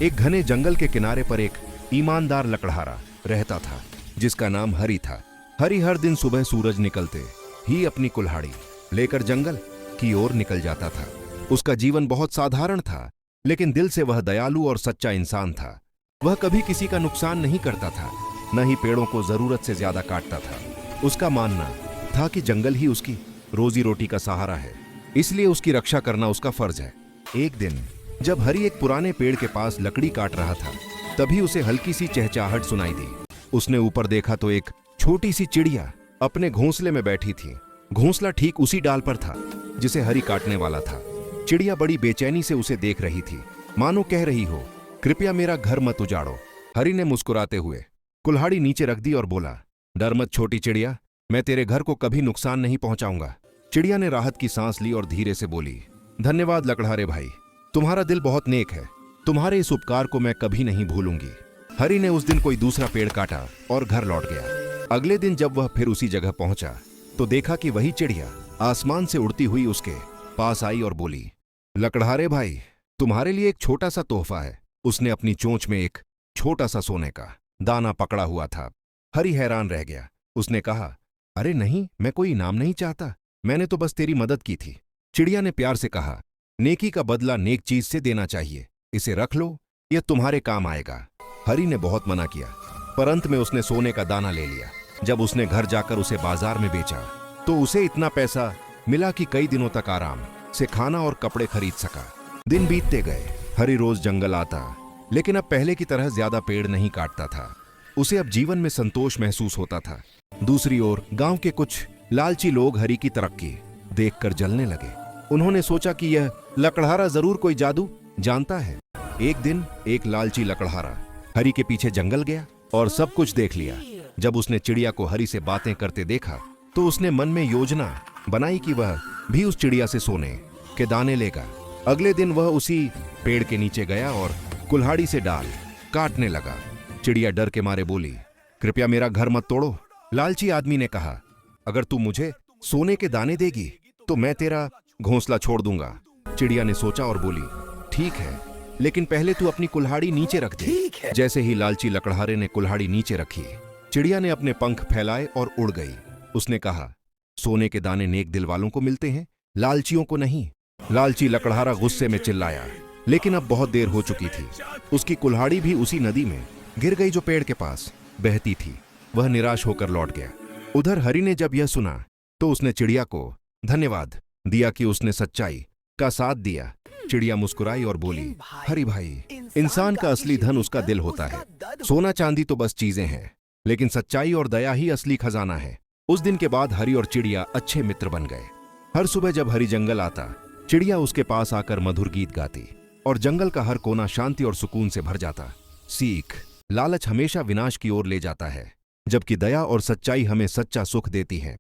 एक घने जंगल के किनारे पर एक ईमानदार लकड़हारा रहता था जिसका नाम हरि था। हरि हर दिन सुबह सूरज निकलते ही अपनी कुल्हाड़ी लेकर जंगल की ओर निकल जाता था। उसका जीवन बहुत साधारण था, लेकिन दिल से वह दयालु और सच्चा इंसान था। वह कभी किसी का नुकसान नहीं करता था, न ही पेड़ों को जरूरत से ज्यादा काटता था। उसका मानना था कि जंगल ही उसकी रोजी रोटी का सहारा है, इसलिए उसकी रक्षा करना उसका फर्ज है। एक दिन जब हरि एक पुराने पेड़ के पास लकड़ी काट रहा था, तभी उसे हल्की सी चहचहाहट सुनाई दी। उसने ऊपर देखा तो एक छोटी सी चिड़िया अपने घोंसले में बैठी थी। घोंसला ठीक उसी डाल पर था जिसे हरि काटने वाला था। चिड़िया बड़ी बेचैनी से उसे देख रही थी, मानो कह रही हो, कृपया मेरा घर मत उजाड़ो। हरि ने मुस्कुराते हुए कुल्हाड़ी नीचे रख दी और बोला, डर मत छोटी चिड़िया, मैं तेरे घर को कभी नुकसान नहीं पहुंचाऊंगा। चिड़िया ने राहत की सांस ली और धीरे से बोली, धन्यवाद लकड़हारे भाई, तुम्हारा दिल बहुत नेक है। तुम्हारे इस उपकार को मैं कभी नहीं भूलूंगी। हरि ने उस दिन कोई दूसरा पेड़ काटा और घर लौट गया। अगले दिन जब वह फिर उसी जगह पहुंचा तो देखा कि वही चिड़िया आसमान से उड़ती हुई उसके पास आई और बोली, लकड़हारे भाई, तुम्हारे लिए एक छोटा सा तोहफा है। उसने अपनी चोंच में एक छोटा सा सोने का दाना पकड़ा हुआ था। हरि हैरान रह गया। उसने कहा, अरे नहीं, मैं कोई इनाम नहीं चाहता, मैंने तो बस तेरी मदद की थी। चिड़िया ने प्यार से कहा, नेकी का बदला नेक चीज से देना चाहिए, इसे रख लो, यह तुम्हारे काम आएगा। हरि ने बहुत मना किया, पर अंत में उसने सोने का दाना ले लिया। जब उसने घर जाकर उसे बाजार में बेचा तो उसे इतना पैसा मिला कि कई दिनों तक आराम से खाना और कपड़े खरीद सका। दिन बीतते गए। हरि रोज जंगल आता, लेकिन अब पहले की तरह ज्यादा पेड़ नहीं काटता था। उसे अब जीवन में संतोष महसूस होता था। दूसरी ओर गांव के कुछ लालची लोग हरि की तरक्की देखकर जलने लगे। उन्होंने सोचा कि यह लकड़हारा जरूर कोई जादू जानता है। एक दिन एक लालची लकड़हारा हरि के पीछे जंगल गया और सब कुछ देख लिया। जब उसने चिड़िया को हरि से बातें करते देखा तो उसने मन में योजना बनाई कि वह भी उस चिड़िया से सोने के दाने लेगा। अगले दिन वह उसी पेड़ के नीचे गया और कुल्हाड़ी से डाल काटने लगा। चिड़िया डर के मारे बोली, कृपया मेरा घर मत तोड़ो। लालची आदमी ने कहा, अगर तू मुझे सोने के दाने देगी तो मैं तेरा घोंसला छोड़ दूंगा। चिड़िया ने सोचा और बोली, ठीक है, लेकिन पहले तू अपनी कुल्हाड़ी नीचे रख दे। जैसे ही लालची लकड़हारे ने कुल्हाड़ी नीचे रखी, चिड़िया ने अपने पंख फैलाए और उड़ गई। उसने कहा, सोने के दाने नेक दिल वालों को मिलते हैं, लालचियों को नहीं। लालची लकड़हारा गुस्से में चिल्लाया, लेकिन अब बहुत देर हो चुकी थी। उसकी कुल्हाड़ी भी उसी नदी में गिर गई जो पेड़ के पास बहती थी। वह निराश होकर लौट गया। उधर हरि ने जब यह सुना तो उसने चिड़िया को धन्यवाद दिया कि उसने सच्चाई का साथ दिया। चिड़िया मुस्कुराई और बोली, हरि भाई, इंसान का असली धन उसका दिल होता है। सोना चांदी तो बस चीजें हैं, लेकिन सच्चाई और दया ही असली खजाना है। उस दिन के बाद हरि और चिड़िया अच्छे मित्र बन गए। हर सुबह जब हरि जंगल आता, चिड़िया उसके पास आकर मधुर गीत गाती और जंगल का हर कोना शांति और सुकून से भर जाता। सीख, लालच हमेशा विनाश की ओर ले जाता है, जबकि दया और सच्चाई हमें सच्चा सुख देती है।